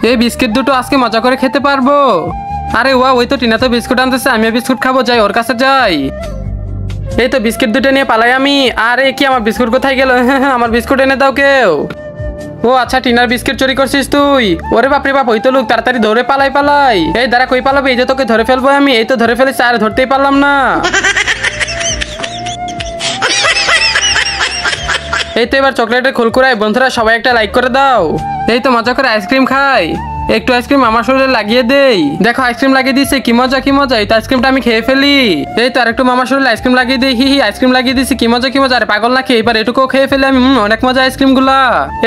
এই বিস্কিট দুটো আজকে মজা করে খেতে পারবো। আরে ওয়া, ওই তো টিনা তো বিস্কুট আনতেছে, আমিও বিস্কুট খাবো, যাই ওর কাছে যাই। এই তো বিস্কিট দুটো নিয়ে পালাই আমি। আরে কি আমার বিস্কুট কোথায় গেল? আমার বিস্কুট এনে দাও কেউ। ও আচ্ছা, টিনার বিস্কিট চুরি করছিস তুই? ওরে বাপরে বাপ, ওই তো লোক, তাড়াতাড়ি ধরে পালাই। এই দাঁড়া, কই পালাবে? এই যে তোকে ধরে ফেলবো আমি। এই তো ধরে ফেলেছি, আর ধরতেই পারলাম না। এই তো এবার চকলেটের খুলকুড়াই। বন্ধুরা সবাই একটা লাইক করে দাও। এই তো মজা করে আইসক্রিম খাই। একটু আইসক্রিম আমার শরীরে লাগিয়ে দেই। দেখো আইসক্রিম লাগিয়ে দিয়েছে, কি মজা কি মজা। এই তো আইসক্রিমটা আমি খেয়ে ফেলি। এই তো আরেকটু মামার শরীরে আইসক্রিম লাগিয়ে দিই। হি আইসক্রিম লাগিয়ে দিয়েছি, কি মজা কি মজা। আরে পাগল নাকি? এবার এটুকু খেয়ে ফেলি আমি। অনেক মজা আইসক্রিম গুলা।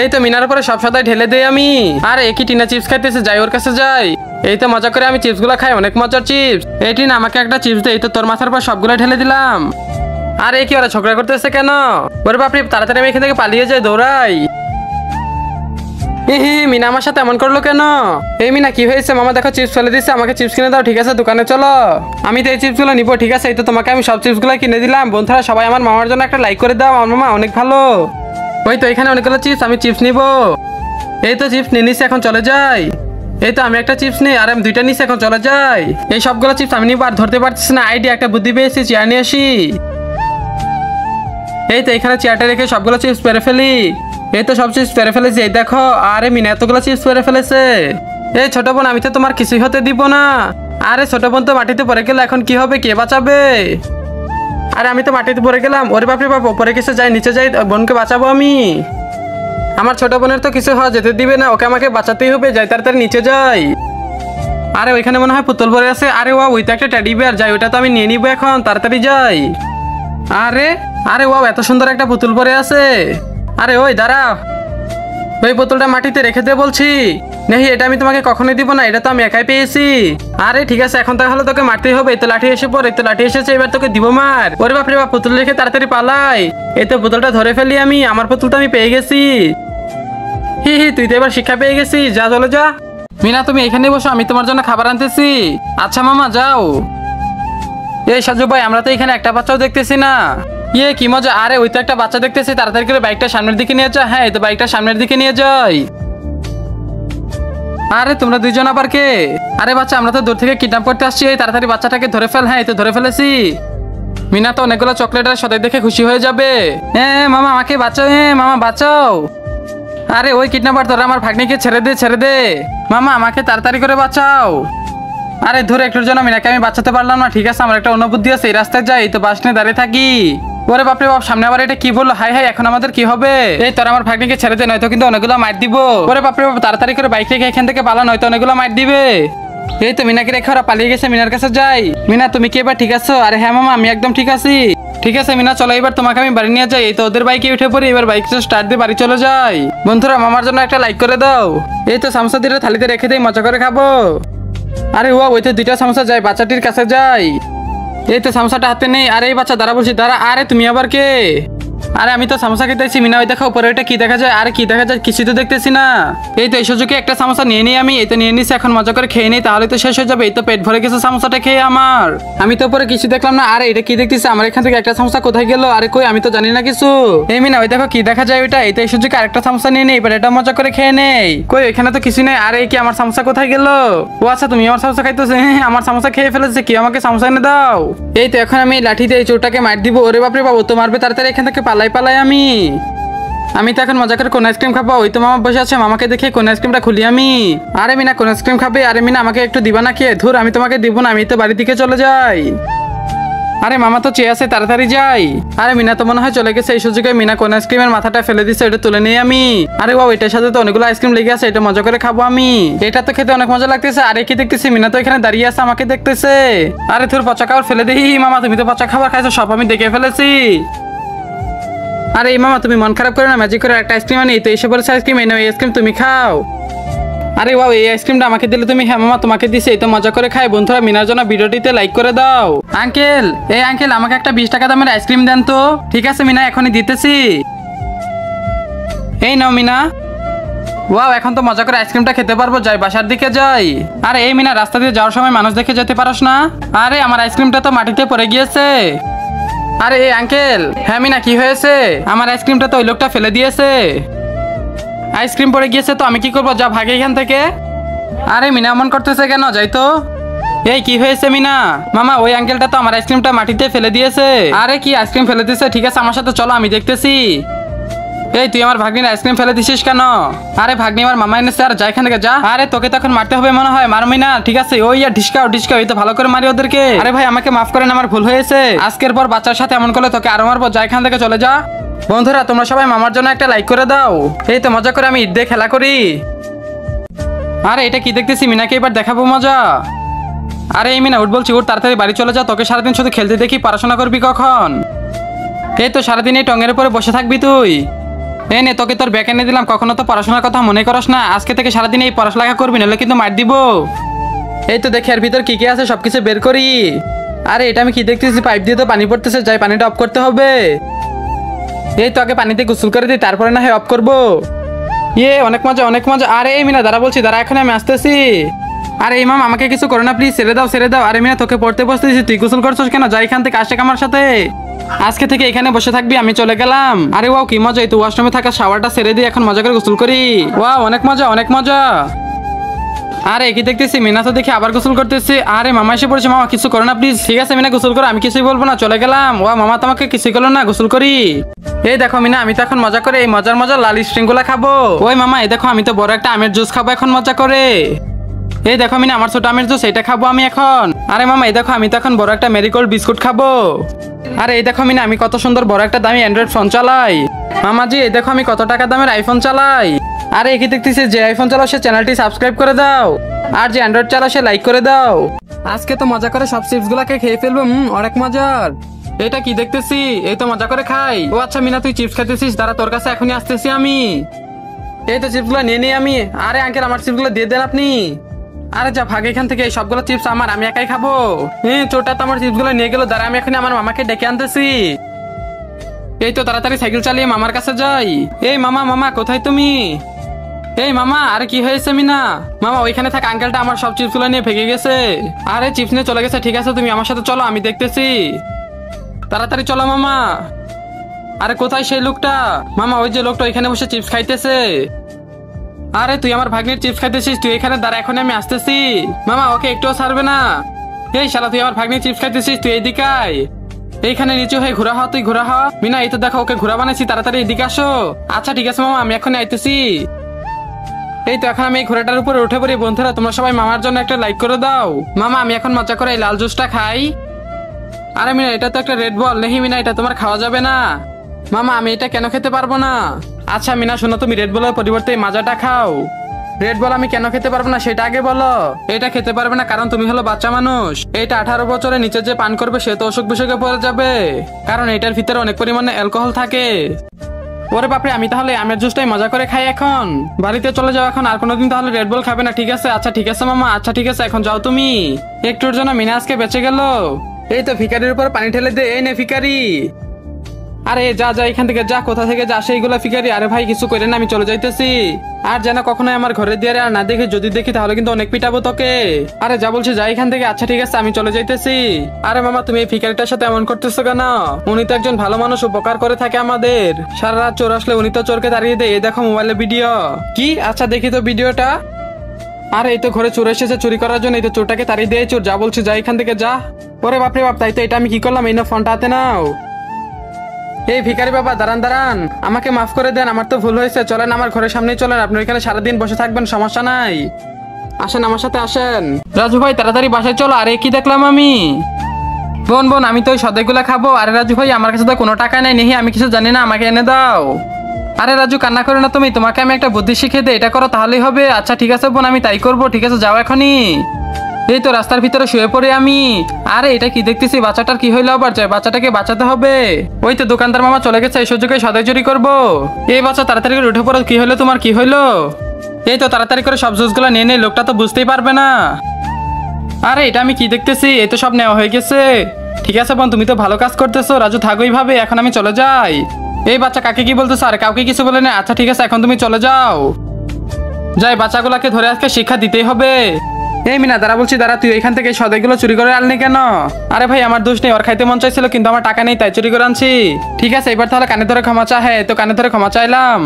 এই তো মিনার উপরে সব সদাই ঢেলে দেই আমি। আরে একই টিনা চিপস খাইতেছে, যাই ওর কাছে যাই। এই তো মজা করে আমি চিপস গুলা খাই, অনেক মজার চিপস। এই টিনা আমাকে একটা চিপস দে। এই তো তোর মাথার উপর সবগুলো ঢেলে দিলাম। আরে কি ওরা ঝগড়া করতেছে কেন? ওরে বাপরে, তাড়াতাড়ি আমি এখান থেকে পালিয়ে যাই, দৌড়াই। মিনা আমার সাথে এমন করলো কেন? এই মিনা কি হয়েছে? মামা দেখো চিপস ফেলে দিচ্ছে, আমাকে চিপস কিনে দাও। ঠিক আছে দোকানে চলো, আমি তো এই চিপস গুলো নিবো। ঠিক আছে, এই তো তোমাকে আমি সব চিপস গুলো কিনে দিলাম। বন্ধুরা সবাই আমার মামার জন্য একটা লাইক করে দাও, আমার মামা অনেক ভালো। ওই তো এখানে অনেকগুলো চিপস, আমি চিপস নিবো। এই তো চিপস নিয়ে নিছি, এখন চলে যাই। এই তো আমি একটা চিপস নিই, আর আমি দুইটা নিছি, এখন চলে যাই। এই সবগুলো চিপস আমি নিবো, আর ধরতে পারতেছি না। আইডিয়া একটা বুদ্ধি পেয়েছি, চেয়ার নিয়ে আসি। এই তো এখানে চেয়ারটা রেখে সবগুলো চিপস পেরে ফেলি। এই তো সব চিপস পেরে ফেলেছি, এই দেখো। আরে মিনা এতগুলো চিপস পেরে ফেলেছে। এই ছোট বোন, আমি তো তোমার কিছুই হতে দিব না। আরে ছোট বোন তো মাটিতে পড়ে গেল, এখন কি হবে? কে বাঁচাবে? আরে আমি তো মাটিতে পড়ে গেলাম। ওরে বাপরে বাপ, ওপরে কিছু যাই, নিচে যাই, বোনকে বাঁচাবো আমি। আমার ছোট বোনের তো কিছু হওয়া যেতে দিবে না, ওকে আমাকে বাঁচাতেই হবে। যাই তাড়াতাড়ি নিচে যাই। আরে ওইখানে মনে হয় পুতুল পরে আছে। আরে ওয়া, ওই তো একটা টেডি বিয়ার, যাই ওইটা তো আমি নিয়ে নিবো এখন, তাড়াতাড়ি যাই। আরে আরে ওয়া, এত সুন্দর একটা পুতুল পরে আছে। আরে ওই দাঁড়া, ওই পুতুলটা মাটিতে রেখে দে বলছি। নেই, এটা আমি তোমাকে কখনোই দিব না, এটা তো আমি একাই পেয়েছি। আরে ঠিক আছে, এখন তাহলে তোকে মারতেই হবে। এই তো লাঠি এসে পড়, এই তো লাঠি এসেছে, এবার তোকে দিব মার। ওরে বাপরে বাপ, পুতুল রেখে তাড়াতাড়ি পালাই। এই তো পুতুলটা ধরে ফেলি আমি, আমার পুতুলটা আমি পেয়ে গেছি। হি তুই তো এবার শিক্ষা পেয়ে গেছিস, যা চলে যা। মিনা তুমি এখানে বসো, আমি তোমার জন্য খাবার আনতেছি। আচ্ছা মামা যাও। এই সাজু ভাই, আমরা তো এখানে একটা বাচ্চাও দেখতেছি না। কি মজা। আরে ওই তো একটা বাচ্চা দেখতেছি, তাড়াতাড়ি করে বাইকটা সামনের দিকে নিয়ে যা। হ্যাঁ, এই তো বাইকটা সামনের দিকে নিয়ে যাই। আরে তোমরা দুইজন আবার কে? আরে বাচ্চা, আমরা তো দূর থেকে কিডন্যাপ করতে আসছি। এই তাড়াতাড়ি বাচ্চাটাকে ধরে ফেল। হ্যাঁ, এই তো ধরে ফেলেছি। মিনা তো অনেকগুলো চকলেট আর সদাই দেখে খুশি হয়ে যাবে। মামা আমাকে বাঁচাও, মামা বাঁচাও। আরে ওই কিডন্যাপার, তোরা আমার ভাগ্নিকে ছেড়ে দে। মামা আমাকে তাড়াতাড়ি করে বাঁচাও। আরে ধরে একটুর জন্য মিনাকে আমি বাঁচাতে পারলাম না। ঠিক আছে, আমার একটা অন্য বুদ্ধি আছে। এই রাস্তায় যাই, তো বাস নিয়ে দাঁড়িয়ে থাকি। ওরে বাপরে বাপ, সামনে আবার এটা কি বললো? হাই এখন আমাদের কি হবে? এই তোরা আমার ভাগ্নিকে ছেড়ে দে, নয়তো কিন্তু অনেকগুলো মার দিব। ওরে বাপরে বাপ, তাড়াতাড়ি করে বাইক রেখে এখান থেকে পালা, নয়তো অনেকগুলো মার দিবে। এই তো মিনাকে রেখে ওরা পালিয়ে গেছে। মিনার কাছে যাই। মিনা তুমি কি এবার ঠিক আছো? আরে হ্যাঁ মামা, আমি একদম ঠিক আছি। ঠিক আছে মিনা, চলো এবার তোমাকে আমি বাড়ি নিয়ে যাই। এই তো ওদের বাইকে উঠে পড়ি, এবার বাইক স্টার্ট দিয়ে বাড়ি চলে যাই। বন্ধুরা মামার জন্য একটা লাইক করে দাও। এই তো সামোসা দিয়ে থালিতে রেখে দেই, মজা করে খাবো। আরে ওই তো দুইটা সামোসা, যাই বাচ্চাটির কাছে যাই। এই তো সামোসাটা হাতে নেই। আরে এই বাচ্চা দাঁড়া বলছি, দাঁড়া। আরে তুমি আবার কে? আরে আমি তো সামোসা খেতেছি। মিনা ওই দেখো উপরে, ওইটা কি দেখা যায়? আরে কি দেখা যায়? কিছু তো দেখতেছি না। এই তো এই সুযোগে একটা সামোসা নিয়ে নিই আমি। এই তো নিয়ে নিছি, এখন মজা করে খেয়ে নিই, তাহলে তো শেষ হয়ে যাবে। এই তো পেট ভরে গেছে সামোসাটা খেয়ে আমার। আমি তো উপরে কিছু দেখলাম না। আরে এটা কি দেখতেছি? আমার এখান থেকে একটা সামোসা কোথায় গেল? আরে কই, আমি তো জানি না কিছু। এই মিনা ওই দেখো কি দেখা যায় ওইটা। এই তো এই সুযোগে আরেকটা সামোসা নিয়ে নেই, এবার এটা মজা করে খেয়ে নেই। কই এখানে তো কিছু নেই। আরে কি আমার সামোসা কোথায় গেল? ও আচ্ছা, তুমি আমার সামোসা খাইতেছো। আমার সামোসা খেয়ে ফেলেছে। কি আমাকে সামোসা এনে দাও। এই তো এখন আমি লাঠি দিয়ে এই চোরটাকে মার দিব। ওরে বাপরে বাবু, তো মারবে, তাড়াতাড়ি এখান থেকে পালাই আমি তো এখন মজা করে কোন আইসক্রিম খাবো। ওই তো মামা বসে আছে, মামাকে দেখে কোন আইসক্রিমটা খুলি আমি। আরে মিনা কোন আইসক্রিম খাবে? আরে মিনা আমাকে একটু দিবা না খেয়ে? ধুর, আমি তোমাকে দিব না, আমি তো বাড়ির দিকে চলে যাই। আরে মামা তো চেয়ে আছে, তাড়াতাড়ি যাই। আরে মিনা তো মনে হয় চলে গেছে। এই সুযোগে মিনা কোন আইসক্রিমের মাথাটা ফেলে দিচ্ছে, ওটা তুলে নেই আমি। আরে এটার সাথে তো অনেকগুলো আইসক্রিম লেগে আছে, এটা মজা করে খাবো আমি। এটা তো খেতে অনেক মজা লাগতেছে। আরে কি দেখতেছি, মিনা তো এখানে দাঁড়িয়ে আছে, আমাকে দেখতেছে। আরে তোর পচা খাবার ফেলে দিই। মামা তুমি তো পচা খাবার খাইছো, সব আমি দেখে ফেলেছি। আরে মামা তুমি মন খারাপ করে না, ম্যাজিক করে একটা আইসক্রিম আনি। তো এসে বলেছে আইসক্রিম, এই নাও এই আইসক্রিম, তুমি খাও। আরে এই আইসক্রিমটা আমাকে দিলে তুমি? হ্যাঁ মামা তোমাকে দিছে, এই তো মজা করে খাই। বন্ধুরা মিনার জন্য ভিডিওটিতে লাইক করে দাও। আঙ্কেল, আঙ্কেল আমাকে একটা 20 টাকা দামের আইসক্রিম দেন তো। ঠিক আছে মিনা, এখনই দিতেছি। এই নাও মিনা। এখন তো মজা করে আইসক্রিমটা খেতে পারবো, যাই বাসার দিকে যাই। আরে এই মিনা, রাস্তা দিয়ে যাওয়ার সময় মানুষ দেখে যেতে পারস না? আরে আমার আইসক্রিমটা তো মাটিতে পড়ে গিয়েছে। আরে আঙ্কেল। হ্যাঁ মিনা কি হয়েছে? আমার আইসক্রিমটা তো ওই লোকটা ফেলে দিয়েছে। আইসক্রিম পড়ে গিয়েছে তো আমি কি করবো? যা ভাগে এখান থেকে। আরে মিনা এমন করতেছে কেন? যাই তো। এই কি হয়েছে মিনা? মামা ওই আঙ্কেলটা তো আমার আইসক্রিমটা মাটিতে ফেলে দিয়েছে। আরে কি আইসক্রিম ফেলে দিয়েছে? ঠিক আছে আমার সাথে চলো, আমি দেখতেছি। এই তুই আমার ভাগ্নির আইসক্রিম ফেলে দিছিস কেন? আরে ভাগ্নি আমার মামা এনেছে, আর যা এখান থেকে যা। আরে তোকে তখন মারতে হবে মনে হয়, মারমি না? ঠিক আছে ওই ঢিসকাও ঢিসকাও, এই তো ভালো করে মারি ওদেরকে। আরে ভাই আমাকে মাফ করেন, আমার ভুল হয়েছে। আজকের পর বাচ্চার সাথে এমন করলে তোকে আরো মারবো, যা এখান থেকে চলে যা। বন্ধুরা তোমরা সবাই মামার জন্য একটা লাইক করে দাও। এই তো মজা করে আমি ঈদ দিয়ে খেলা করি। আরে এটা কি দেখতেছি? মিনাকে এবার দেখাবো মজা। আরে এই মিনা উঠ বলছি, উঠ তাড়াতাড়ি বাড়ি চলে যা। তোকে সারাদিন শুধু খেলতে দেখি, পড়াশোনা করবি কখন? এই তো সারাদিন এই টঙের উপরে বসে থাকবি তুই। এই নে তোকে তোর ব্যাগ এনে দিলাম, কখনো তো পড়াশোনার কথা মনে করস না। আজকে থেকে সারাদিন এই পড়াশোনা করবি, নাহলে কিন্তু মার দিব। এই তো দেখি এর ভিতর কি কি আছে সবকিছু বের করি। আরে এটা আমি কি দেখতেছি? পাইপ দিয়ে তো পানি পড়তেছে, যাই পানিটা অফ করতে হবে। এই তো আগে পানিতে গোসল করে দিই, তারপরে না হয় অফ করবো। ইয়ে অনেক মজা অনেক মজা। আরে এই মিনা দাঁড়া বলছি, দাঁড়া এখন আমি আসতেছি। আরে ইমাম আমাকে কিছু করো না প্লিজ, ছেড়ে দাও ছেড়ে দাও। আরে মিনা তোকে পড়তে বসতেছি, তুই গোসল করছিস কেন? যাই এখান থেকে, আসে আমার সাথে। আজকে থেকে এখানে বসে থাকবি, আমি চলে গেলাম। আরে ওয়াও কি মজা, এই তো ওয়াশরুমে থাকা শাওয়ারটা ছেড়ে দিয়ে এখন মজা করে গোসল করি। ওয়াও অনেক মজা অনেক মজা। আরে কি দেখতেছি? মিনা তো দেখি আবার গোসল করতেছি। আরে মামা এসে পড়েছে, মামা কিছু করো না প্লিজ। ঠিক আছে মিনা গোসল করো, আমি কিছুই বলবো না, চলে গেলাম। ওয়া মামা তোমাকে কিছুই করলো না, গোসল করি। এই দেখো মিনা আমি তো এখন মজা করে এই মজার মজার লাল স্ট্রিং গুলা খাবো। ওই মামা এই দেখো আমি তো বড় একটা আমের জুস খাবো এখন মজা করে। এই দেখো মিনা আমার ছোট আমের জুস, এটা খাবো আমি এখন। আরে মামা এই দেখো আমি তো এখন বড় একটা মেরিগোল্ড বিস্কুট খাবো। আরে এই দেখো মিনা আমি কত সুন্দর বড় একটা দামি অ্যান্ড্রয়েড ফোন চালাই। মামাজি এই দেখো আমি কত টাকা দামের আইফোন চালাই। আরে কি দেখতেছি? যে আইফোন চালাও সে চ্যানেলটি সাবস্ক্রাইব করে দাও, আর যে অ্যান্ড্রয়েড চালাও সে লাইক করে দাও। আজকে তো মজা করে সব চিপস গুলাকে খেয়ে ফেলবো। অনেক মজার। এটা কি দেখতেছি? এই তো মজা করে খাই। ও আচ্ছা মিনা তুই চিপস খাইতেছিস, দাঁড়া তোর কাছে এখনই আসতেছি আমি। এই তো চিপস গুলো নিয়ে নিই আমি। আরে আঙ্কেল আমার চিপস গুলো দিয়ে দেন আপনি। আরে যা ভাগ এখান থেকে, এই সবগুলো চিপস আমার, আমি একাই খাবো। চোরটা তো আমার চিপস গুলো নিয়ে গেল, দাঁড়া আমি এখন আমার মামাকে ডেকে আনতেছি। এই তো তাড়াতাড়ি সাইকেল চালিয়ে মামার কাছে যাই। এই মামা মামা কোথায় তুমি? এই মামা আরে কি হয়েছে মিনা? মামা ওইখানে থাকা আঙ্কেলটা আমার সব চিপস গুলো নিয়ে ভেঙে গেছে। আরে চিপস নিয়ে চলে গেছে? ঠিক আছে তুমি আমার সাথে চলো, আমি দেখতেছি। তাড়াতাড়ি চলো মামা। আরে কোথায় সেই লোকটা? মামা ওই যে লোকটা ওইখানে বসে চিপস খাইতেছে। আরে তুই আমার ভাগ্নির চিপস খাইতেছিস, তুই এখানে দাঁড়া, এখন আমি আসতেছি। মামা ওকে একটুও ছাড়বে না। এই শালা তুই আমার ভাগ্নির চিপস খাইতেছিস, তুই এইদিকে আয়। এইখানে নিচে হয়ে ঘোরা হ, তুই ঘোরা হ। মিনা এই তো দেখো ওকে ঘোরা বানাইছি, তাড়াতাড়ি এদিকে আসো। আচ্ছা ঠিক আছে মামা আমি এখন আইতেছি। এই তো এখন আমি এই ঘোড়াটার উপরে উঠে পড়ি। বন্ধুরা তোমরা সবাই মামার জন্য একটা লাইক করে দাও। মামা আমি এখন মজা করে এই লাল জুসটা খাই। আরে মিনা এটা তো একটা রেড বল, নেহি মিনা এটা তোমার খাওয়া যাবে না। মামা আমি এটা কেন খেতে পারবো না? আচ্ছা মিনা শোনো, তুমি রেড বলের পরিবর্তে এই মাজাটা খাও। রেড বল আমি কেন খেতে পারবো না সেটা আগে বলো। এটা খেতে পারবে না কারণ তুমি হলো বাচ্চা মানুষ। এটা 18 বছরের নিচে যে পান করবে সে তো অসুখ বিসুখে পড়ে যাবে, কারণ এটার ভিতরে অনেক পরিমাণে অ্যালকোহল থাকে। ওরে বাপরে, আমি তাহলে আমের জুসটাই মজা করে খাই এখন। বাড়িতে চলে যাও এখন, আর কোনোদিন তাহলে রেড বল খাবে না, ঠিক আছে? আচ্ছা ঠিক আছে মামা, আচ্ছা ঠিক আছে এখন যাও তুমি। একটুর জন্য মিনা আজকে বেঁচে গেল। এই তো ভিকারির উপর পানি ঢেলে দে। এই নে ভিকারি। আরে যা যা এখান থেকে যা, কোথা থেকে যা সেইগুলা ভিখারি। আরে ভাই কিছু করে না, আমি চলে যাইতেছি। আর যেন কখনোই আমার ঘরের দিয়ে আর না দেখে, যদি দেখি তাহলে কিন্তু অনেক পিটাবো তোকে। আরে যা বলছি যা এখান থেকে। আচ্ছা ঠিক আছে আমি চলে যাইতেছি। আরে মামা তুমি এই ভিখারিটার সাথে এমন করতেছো কেন? উনি তো একজন ভালো মানুষ, উপকার করে থাকে আমাদের। সারা রাত চোর আসলে উনি তো চোরকে তাড়িয়ে দেয়। এই দেখো মোবাইলে ভিডিও। কি? আচ্ছা দেখি তো ভিডিওটা। আরে এই তো ঘরে চোর এসেছে চুরি করার জন্য, এই তো চোরটাকে তাড়িয়ে দিয়ে চোর। যা বলছি যা এখান থেকে যা। ওরে বাপরে বাপ, তাই তো এটা আমি কি করলাম? এই না ফোনটা হাতে নাও। এই ভিখারি বাবা দাঁড়ান দাঁড়ান, আমাকে মাফ করে দেন, আমার তো ভুল হয়েছে। চলেন আমার ঘরের সামনেই চলেন, আপনি এখানে সারাদিন বসে থাকবেন, সমস্যা নাই। আসেন আমার সাথে আসেন। রাজু ভাই তাড়াতাড়ি বাসায় চলো। আরে কি দেখলাম আমি? বোন বোন আমি তো ওই সদাইগুলা খাবো। আরে রাজু ভাই আমার কাছে তো কোনো টাকা নেই, নেহি আমি কিছু জানি না, আমাকে এনে দাও। আরে রাজু কান্না করে না তুমি, তোমাকে আমি একটা বুদ্ধি শিখিয়ে দিই, এটা করো তাহলেই হবে। আচ্ছা ঠিক আছে বোন আমি তাই করবো। ঠিক আছে যাও এখনই। এই তো রাস্তার ভিতরে শুয়ে পড়ে আমি। আরে এটা কি দেখতেছি? বাচ্চাটার কি হইলো আবার? যায় বাচ্চাটাকে বাঁচাতে হবে। ওই তো দোকানদার মামা চলে গেছে, এই সুযোগে সদাই চুরি করবো। এই বাচ্চা তাড়াতাড়ি করে উঠে পড়ো। কি হইলো তোমার? কি হইলো? এই তো তাড়াতাড়ি করে সব জুসগুলো নিয়ে নেই, লোকটা তো বুঝতেই পারবে না। আরে এটা আমি কি দেখতেছি? এই তো সব নেওয়া হয়ে গেছে। ঠিক আছে বোন তুমি তো ভালো কাজ করতেছো। রাজু থাকোই ভাবে, এখন আমি চলে যাই। এই বাচ্চা কাকে কি বলতেছো? আরে কাউকে কিছু বলে না। আচ্ছা ঠিক আছে এখন তুমি চলে যাও। যাই বাচ্চাগুলাকে ধরে আজকে শিক্ষা দিতেই হবে। এই মিনা দাঁড়া বলছি, দাঁড়া, তুই এখান থেকে সদাইগুলো চুরি করে আনলি কেন? আরে ভাই আমার দোষ নেই, ওর খাইতে মন চাইছিল কিন্তু আমার টাকা নেই তাই চুরি করে আনছি। ঠিক আছে এবার তাহলে কানে ধরে ক্ষমা চা। হ্যাঁ তো কানে ধরে ক্ষমা চাইলাম।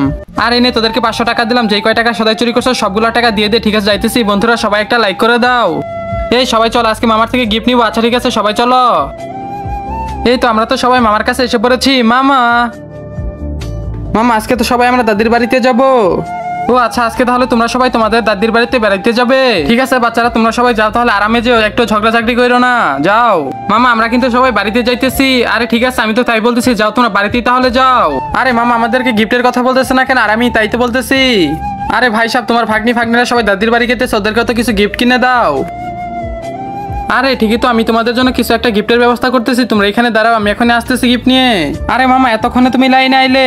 আর এনে তোদেরকে 500 টাকা দিলাম, যেই কয় টাকা সদাই চুরি করছো সবগুলো টাকা দিয়ে দে। ঠিক আছে যাইতেছি। বন্ধুরা সবাই একটা লাইক করে দাও। এই সবাই চলো আজকে মামার থেকে গিফট নিবো। আচ্ছা ঠিক আছে সবাই চলো। এই তো আমরা তো সবাই মামার কাছে এসে পড়েছি। মামা মামা আজকে তো সবাই আমরা দাদির বাড়িতে যাব। ও আচ্ছা আজকে তাহলে তোমরা সবাই তোমাদের দাদির বাড়িতে বেড়াইতে যাবে? ঠিক আছে বাচ্চারা তোমরা সবাই যাও তাহলে, আরামে যেও, একটু ঝগড়াঝাগড়ি করো না, যাও। মামা আমরা কিন্তু সবাই বাড়িতে যাইতেছি। আরে ঠিক আছে আমি তো তাই বলতেছি, যাও তোমরা বাড়িতেই তাহলে যাও। আরে মামা আমাদেরকে গিফটের কথা বলতেছে না কেন? আর আমি তাই তো বলতেছি। আরে ভাই সাহেব তোমার ভাগ্নিরা সবাই দাদির বাড়ি গেতেছে, ওদেরকে তো কিছু গিফট কিনে দাও। আরে ঠিকই তো, আমি তোমাদের জন্য কিছু একটা গিফটের ব্যবস্থা করতেছি, তোমরা এখানে দাঁড়াও, আমি এখনই আসতেছি গিফট নিয়ে। আরে মামা এতক্ষণে তুমি লাইনে আইলে?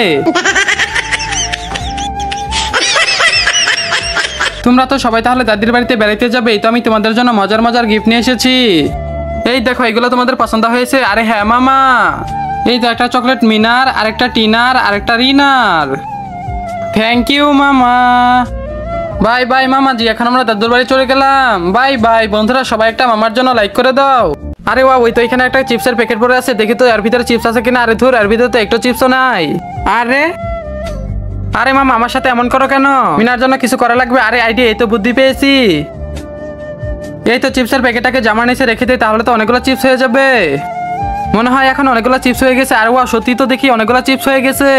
তোমরা তো সবাই তাহলে দাদির বাড়িতে বেড়াইতে যাবে, এই তো আমি তোমাদের জন্য মজার মজার গিফট নিয়ে এসেছি। এই দেখো এগুলো তোমাদের পছন্দ হয়েছে? আরে হ্যাঁ মামা, এই তো একটা চকলেট মিনার, আরেকটা টিনার, আরেকটা রিনার। থ্যাংক ইউ মামা। বাই বাই মামা জি, এখন আমরা দাদুর বাড়ি চলে গেলাম। Bye bye. বন্ধুরা সবাই একটা মামার জন্য লাইক করে দাও। আরে ওয়া ওই তো এখানে একটা চিপসের প্যাকেট পড়ে আছে, দেখি তো এর ভিতরে চিপস আছে কিনা। আরে ধুর, এর ভিতরে তো একটু চিপসও নাই। আরে আরে মামা আমার সাথে এমন করো কেন? মিনার জন্য কিছু করা লাগবে। আরে আইডিয়া, এই তো বুদ্ধি পেয়েছি। এই তো চিপসের প্যাকেটটাকে জামা নিচে রেখে দিই, তাহলে তো অনেকগুলো চিপস হয়ে যাবে। মনে হয় এখন অনেকগুলো চিপস হয়ে গেছে। আর ওয়া সত্যি তো দেখি অনেকগুলো চিপস হয়ে গেছে।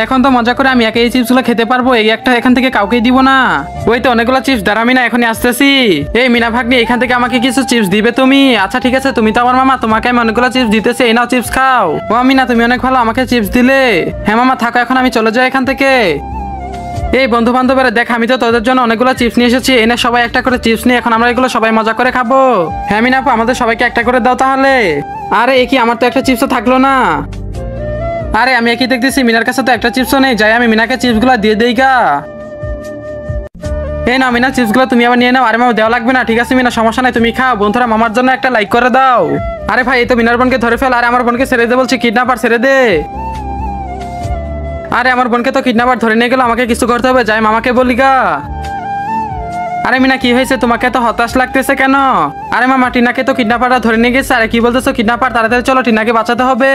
এখন তো মজা করে আমি একা এই চিপসগুলো খেতে পারবো, এই একটা এখান থেকে কাউকেই দিব না। ওই তো অনেকগুলো চিপস, দাঁড়া মিনা এখনই আসতেছি। এই মিনা ভাগ্নি এখান থেকে আমাকে কিছু চিপস দিবে তুমি? আচ্ছা ঠিক আছে, তুমি তো আমার মামা, তোমাকে আমি অনেকগুলো চিপস দিতেছি, এই নাও চিপস খাও। ও মিনা তুমি অনেক ভালো, আমাকে চিপস দিলে। হ্যাঁ মামা থাকো, এখন আমি চলে যাই এখান থেকে। এই বন্ধু বান্ধবেরা দেখ, আমি তো তোদের জন্য অনেকগুলো চিপস নিয়ে এসেছি, এনে সবাই একটা করে চিপস নিয়ে এখন আমরা এগুলো সবাই মজা করে খাবো। হ্যাঁ মিনা আপু আমাদের সবাইকে একটা করে দাও তাহলে। আরে এ কি, আমার তো একটা চিপসও থাকলো না। আরে আমি একই দেখতেছি, মিনার কাছে তো একটা চিপসও নেই, যাই আমি মিনাকে চিপসগুলো দিয়ে দেই গা। এই নাও মিনা চিপসগুলো তুমি আবার নিয়ে নাও। আরে মামা দেওয়া লাগবে না, ঠিক আছে মিনা সমস্যা নাই, তুমি খাও। বন্ধুরা মামার জন্য একটা লাইক করে দাও। আরে ভাই এই তো মিনার বোনকে ধরে ফেল। আরে আমার বোনকে ছেড়ে দে বলছি, কিডন্যাপার ছেড়ে দে। আরে আমার বোনকে তো কিডন্যাপার ধরে নিয়ে গেল, আমাকে কিছু করতে হবে, যাই মামাকে বলি গা। আরে মিনা কি হয়েছে, তোমাকে তো হতাশ লাগতেছে কেন? আরে মামা টিনাকে তো কিডন্যাপাররা ধরে নিয়ে গেছে। আরে কি বলতেছো কিডন্যাপার? তাড়াতাড়ি চলো, টিনাকে বাঁচাতে হবে।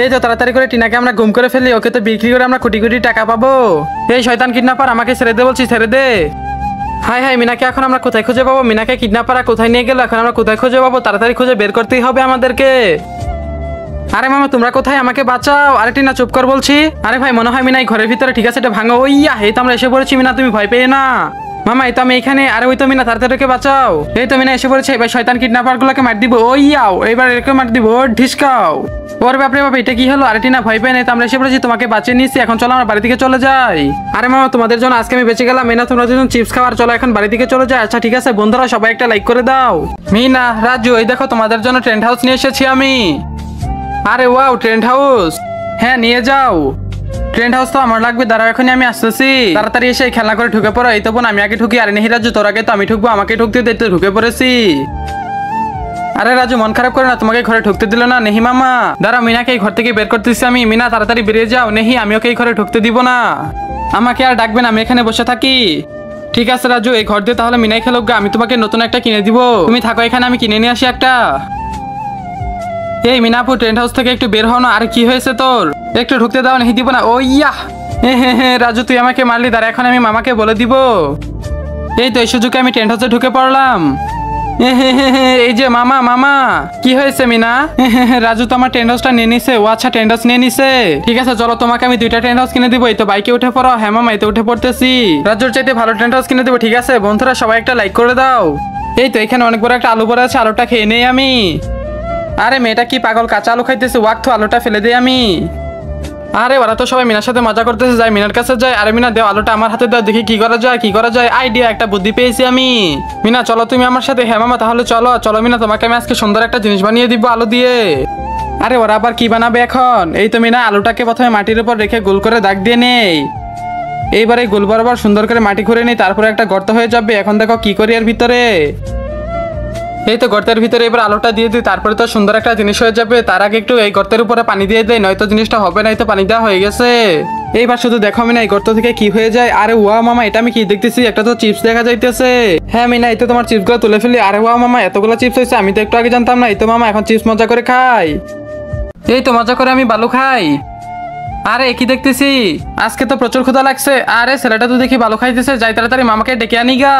এই তো তাড়াতাড়ি করে টিনাকে আমরা গুম করে ফেলি, ওকে তো বিক্রি করে আমরা কোটি কোটি টাকা পাবো। এই শয়তান কিডন্যাপার আমাকে ছেড়ে দে বলছি, ছেড়ে দে। হাই হাই মিনাকে এখন আমরা কোথায় খুঁজে পাবো? মিনাকে কিডন্যাপাররা কোথায় নিয়ে গেল, এখন আমরা কোথায় খুঁজে পাবো? তাড়াতাড়ি খুঁজে বের করতেই হবে আমাদেরকে। আরে মামা তোমরা কোথায়, আমাকে বাঁচাও। আরে টিনা চুপ কর বলছি। আরে ভাই মনে হয় মিনা এই ঘরের ভিতরে, ঠিক আছে এটা ভাঙো। ওইয়া এই তো আমরা এসে পড়েছি মিনা, তুমি ভয় পেয়ে না। মামা এই তো আমি এখানে। আরে ওই তো মিনা তাড়াতাড়ি বাঁচাও। এই তো মিনা এসে পড়েছে, এবার শয়তান কিডন্যাপার গুলোকে মার দিব। ওইয়াও এবার এরকম মার দিব, ঢিসকাও। ওর ব্যাপারে বাবা এটা কি হলো? আরে টিনা ভয় পেয়ে নেই তো, আমরা এসে পড়েছি, তোমাকে বাঁচিয়ে নিয়েছি, এখন চলো আমরা বাড়ি থেকে চলে যাই। আরে মামা তোমাদের জন্য আজকে আমি বেঁচে গেলাম। মিনা তোমরা দুজন চিপস খাওয়ার, চলো এখন বাড়ি থেকে চলে যায়। আচ্ছা ঠিক আছে বন্ধুরা সবাই একটা লাইক করে দাও। মিনা রাজু এই দেখো তোমাদের জন্য টেন্ট হাউস নিয়ে এসেছি আমি। আরে ওয়াও টেন্ট হাউস, হ্যাঁ নিয়ে যাও। টেন্ট হাউস তো আমার লাগবে, দাঁড়াও এখনই আমি আসতেছি। তাড়াতাড়ি এসে খেলা করে ঢুকে পড়ো। এই তো বোন আমি আগে ঢুকি। আরে নেহি রাজু তোর আগে তো আমি ঢুকবো, আমাকে ঢুকতে দিতে ঢুকে পড়েছি। আরে রাজু মন খারাপ করে না, তোমাকে ঘরে ঢুকতে দিল না নেহি মামা। দাঁড়াও মিনাকে এই ঘর থেকে বের করতেছি আমি। মিনা তাড়াতাড়ি বেরিয়ে যাও। নেহি আমি ওকে এই ঘরে ঢুকতে দিব না, আমাকে আর ডাকবেন, আমি এখানে বসে থাকি। ঠিক আছে রাজু এই ঘর দিয়ে তাহলে মিনাই খেলুক গা, আমি তোমাকে নতুন একটা কিনে দিব, তুমি থাকো এখানে, আমি কিনে নিয়ে আসি একটা। এই মিনাপু টেন্ট হাউস থেকে একটু বের হও না। আর কি হয়েছে তোর, একটু ঢুকতে দাও, নেহি দিব না। ও ইয়া হে রাজু তুই আমাকে মারলি, দাঁড়া এখন আমি মামাকে বলে দিব। এই তো এই সুযোগে আমি টেন্ট হাউসে ঢুকে পড়লাম। এই যে মামা মামা কি হয়েছে মিনা? রাজু তো আমার টেন্ট হাউসটা নিয়ে নিছে। ও আচ্ছা টেন্ট হাউস নিয়ে নিছে, ঠিক আছে চলো তোমাকে আমি 2টা টেন্ট হাউস কিনে দিব। এই তো বাইকে উঠে পড়ো। হ্যাঁ মামা এই তো উঠে পড়তেছি। রাজুর চাইতে ভালো টেন্ট হাউস কিনে দেবো। ঠিক আছে বন্ধুরা সবাই একটা লাইক করে দাও। এই তো এখানে অনেক বড় একটা আলু পড়ে আছে, আলুটা খেয়ে নেই আমি। আরে মেয়েটা কি পাগল, কাঁচা আলু খাইতেছে, ওয়াক তো আলুটা ফেলে দেই আমি। আরে ওরা তো সবাই মিনার সাথে মজা করতেছে, যাই মিনার কাছে যাই। আরে মিনা দেও আলুটা আমার হাতে দাও, দেখি কি করা যায় কি করা যায়। আইডিয়া একটা বুদ্ধি পেয়েছি আমি। মিনা চলো তুমি আমার সাথে। হ্যাঁ মামা তাহলে চলো চলো মিনা, তোমাকে আমি আজকে সুন্দর একটা জিনিস বানিয়ে দিব আলু দিয়ে। আরে ওরা আবার কি বানাবে এখন? এই তো মিনা আলুটাকে প্রথমে মাটির উপর রেখে গোল করে দাগ দিয়ে নেই। এইবারে গোল বরাবর সুন্দর করে মাটি খুঁড়ে নেই, তারপরে একটা গর্ত হয়ে যাবে। এখন দেখো কি করি এর ভিতরে। এই তো গর্তের ভিতরে এবার আলোটা দিয়ে দিই, তারপরে তো সুন্দর একটা জিনিস হয়ে যাবে। তার আগে একটু এই গর্তের উপরে পানি দিয়ে দেয়, নয়তো জিনিসটা হবে না। এই তো পানি দেওয়া হয়ে গেছে। এইবার শুধু দেখো মিনা এই গর্ত থেকে কি হয়ে যায়। আরে ওয়া মামা, এটা আমি কি দেখতেছি? একটা তো চিপস দেখা যাইতেছে। হ্যাঁ মিনা, এই তো তোমার চিপস গুলো তুলে ফেলি। আরে ওয়া মামা, এতগুলো চিপস হয়েছে, আমি তো একটু আগে জানতাম না। এই তো মামা এখন চিপস মজা করে খাই। এই তো মজা করে আমি বালু খাই। আরে কি দেখতেছি, আজকে তো প্রচুর ক্ষুধা লাগছে। আরে ছেলেটা তো দেখি ভালো খাইতেছে, যাই তাড়াতাড়ি মামাকে ডেকে আনি গা।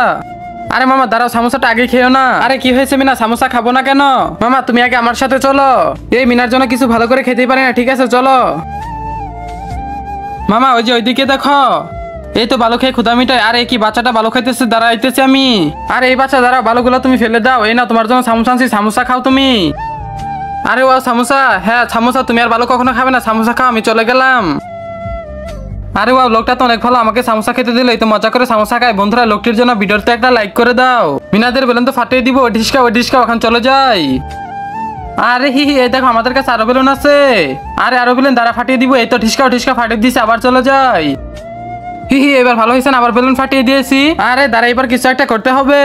আরে মামা দাঁড়াও, সামোসাটা আগে খেও না। আরে কি হয়েছে মিনা, সামোসা খাবো না কেন? মামা তুমি আগে আমার সাথে চলো। এই মিনার জন্য কিছু ভালো করে খেতেই পারি না, ঠিক আছে চলো। মামা ওই যে ওইদিকে দেখো, এই তো বালু খেয়ে ক্ষুধা মিটাই। আরে কি বাচ্চাটা ভালো খাইতেছে, দাঁড়াইতেছি আমি। আরে এই বাচ্চা দাঁড়াও, বালুগুলো তুমি ফেলে দাও। এই না তোমার জন্য সামোসা আনছি, সামোসা খাও তুমি। আরে ও সামোসা, হ্যাঁ সামোসা, তুমি আর ভালো কখনো খাবে না, সামোসা খাও, আমি চলে গেলাম। আরে ওয়াও, লোকটা তো অনেক ভালো, আমাকে সামোসা খেতে দিল। এই তো মজা করে সামোসা খায়। বন্ধুরা লোকটির জন্য ভিডিওতে একটা লাইক করে দাও। মিনাদের বেলুন তো ফাটিয়ে দিব। ওই ডিসকা এখন চলে যাই। আরে হি এই দেখো আমাদের কাছে আরো বেলুন আছে। আরে আরো বেলুন দ্বারা ফাটিয়ে দিব। এই তো ঠিসকা ফাটিয়ে দিয়েছে, আবার চলে যাই। এবার ভালো হয়েছে না, আবার বেলুন ফাটিয়ে দিয়েছি। আরে দাঁড়া, এবার কিছু একটা করতে হবে।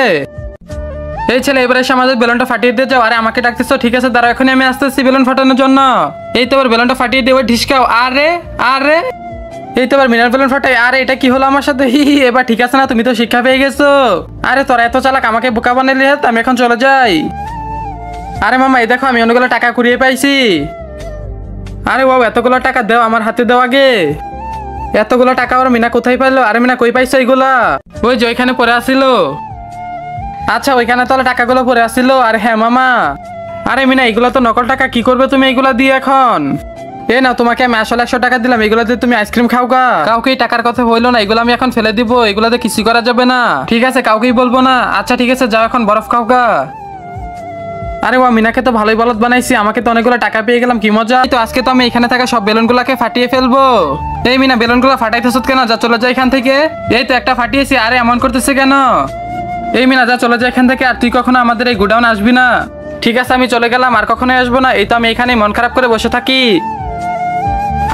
এই ছেলে এবার এসে আমাদের বেলুনটা ফাটিয়ে দিয়ে যাও। আরে আমাকে ডাকতেছো, ঠিক আছে দাঁড়া, এখনই আমি আসতেছি বেলুন ফাটানোর জন্য। এই তো এবার বেলুনটা ফাটিয়ে দিয়ে ঢিসকাও। আরে আরে এই তো এবার মিনার বেলুন ফাটাই। আরে এটা কি হলো আমার সাথে? এবার ঠিক আছে না, তুমি তো শিক্ষা পেয়ে গেছো। আরে তোরা এত চালাক, আমাকে বোকা বানালি। আমি এখন চলে যাই। আরে মামা এই দেখো, আমি অনেকগুলো টাকা কুড়িয়ে পাইছি। আরে বাবু এতগুলো টাকা দাও, আমার হাতে দাও আগে। এতগুলো টাকা ওর মিনা কোথায় পাইলো? আরে মিনা কই পাইছো এইগুলা? ওই যে ওইখানে পড়ে আসিল। আচ্ছা ওইখানে তাহলে টাকাগুলো পড়ে আসিল। আর হ্যাঁ মামা, আরে মিনা এগুলো তো নকল টাকা, কি করবে তুমি এইগুলা দিয়ে এখন? এ না, তোমাকে আমি আসলে 100 টাকা দিলাম, এগুলো দিয়ে তুমি আইসক্রিম খাও গা। কাউকে টাকার কথা বললো না, এগুলো আমি এখন ফেলে দিব। এগুলাতে কিছু করা যাবে না, ঠিক আছে কাউকেই বলবো না। আচ্ছা ঠিক আছে, যাও এখন বরফ খাও গা। আরে ওয়া, মিনাকে তো ভালোই বলদ বানাইছি, আমাকে তো অনেকগুলো টাকা পেয়ে গেলাম, কি মজা। তো আজকে তো আমি এখানে থাকা সব বেলুনগুলোকে ফাটিয়ে ফেলবো। এই মিনা বেলুনগুলো ফাটাইতেছ কেন? যা চলে যায় এখান থেকে। এই তো একটা ফাটিয়েছি। আরে এমন করতেছে কেন? এই মিনা যা চলে যায় এখান থেকে, আর তুই কখনো আমাদের এই গোডাউন আসবি না। ঠিক আছে আমি চলে গেলাম, আর কখনোই আসবো না। এই তো আমি এখানে মন খারাপ করে বসে থাকি।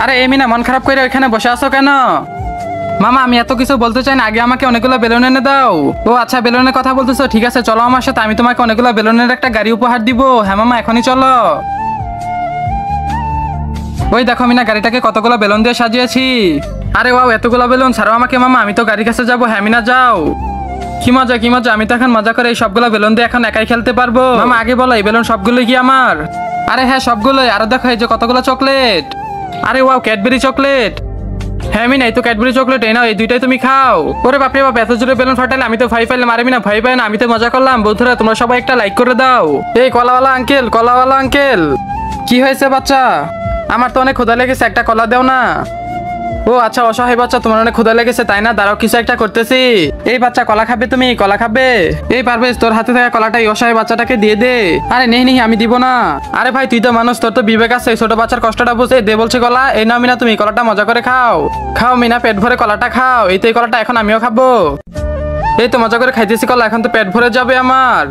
আরে এই মিনা মন খারাপ করে ওইখানে বসে আছো কেন? মামা আমি এত কিছু বলতে চাই না, আগে আমাকে অনেকগুলো বেলুন এনে দাও। ও আচ্ছা বেলুনের কথা বলতেছো, ঠিক আছে চলো আমার সাথে, আমি তোমাকে অনেকগুলো বেলুনের একটা গাড়ি উপহার দিব। হ্যাঁ মামা এখনই চলো। ওই দেখো মিনা গাড়িটাকে কতগুলো বেলুন দিয়ে সাজিয়েছি। আরে ওয়াও এতগুলো বেলুন, ছাড়ো আমাকে মামা, আমি তো গাড়ির কাছে যাবো। হ্যাঁ মিনা যাও। কি মজা কি মজা, আমি তো এখন মজা করে এই সবগুলো বেলুন দিয়ে এখন একাই খেলতে পারবো। মামা আগে বলো এই বেলুন সবগুলোই কি আমার? আরে হ্যাঁ সবগুলোই। আরো দেখো এই যে কতগুলো চকলেট। আরে ওয়াও ক্যাডবেরি চকলেট। হ্যাঁ মিনা এই তো ক্যাডবেরি চকলেট, এই নাও, এই দুইটাই তুমি খাও। ওরে বাপরে বাপ, এত জোরে বেলুন ফাটালে, আমি তো ভয় পাইলাম। আরে মিনা ভয় পাই না, আমি তো মজা করলাম। বন্ধুরা তোমরা সবাই একটা লাইক করে দাও। এই কলাওয়ালা আঙ্কেল, কি হয়েছে বাচ্চা? আমার তো অনেক ক্ষুধা লেগেছে, একটা কলা দাও না। ও আচ্ছা অসহায় বাচ্চা, তোমার অনেক ক্ষুধা লেগেছে তাই না? দাঁড়াও কিছু একটা করতেছি। এই বাচ্চা কলা খাবে? তুমি কলা খাবে? এই পারভেজ তোর হাতে থাকা কলাটা এই অসহায় বাচ্চাটাকে দিয়ে দে। আরে নেই আমি দিব না। আরে ভাই তুই তো মানুষ, তোর তো বিবেক আছে, ছোট বাচ্চার কষ্টটা বুঝে দে বলছে কলা। এই নাও মিনা, তুমি কলাটা মজা করে খাও। খাও মিনা, পেট ভরে কলাটা খাও। এই তো এই কলাটা এখন আমিও খাবো। এই তো মজা করে খাইতেছি কলা, এখন তো পেট ভরে যাবে আমার।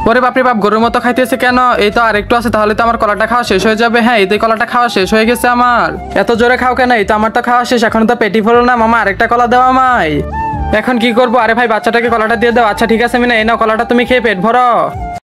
ওরে বাপরে বাপ, গরুর মতো খাইতেছে কেন? এই তো আর একটু আছে, তাহলে তো আমার কলাটা খাওয়া শেষ হয়ে যাবে। হ্যাঁ এই তো কলাটা খাওয়া শেষ হয়ে গেছে আমার। এত জোরে খাও কেন? এই তো আমার তো খাওয়া শেষ, এখন তো পেটি ভরল না। মামা আরেকটা কলা দাও আমায়। এখন কি করবো? আরে ভাই বাচ্চাটাকে কলাটা দিয়ে দাও। আচ্ছা ঠিক আছে মিনা, এই নাও কলাটা, তুমি খেয়ে পেট ভরো।